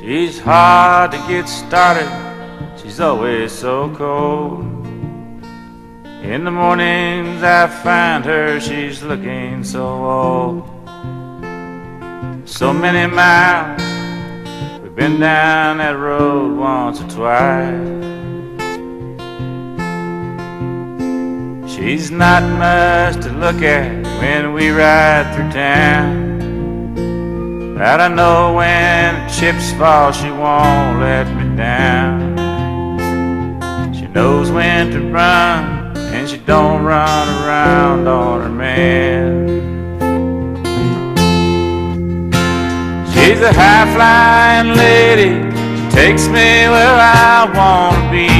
She's hard to get started, she's always so cold. In the mornings I find her, she's looking so old. So many miles, we've been down that road once or twice. She's not much to look at when we ride through town, but I know when the chips fall she won't let me down. She knows when to run and she don't run around on her man. She's a high-flying lady, she takes me where I wanna be.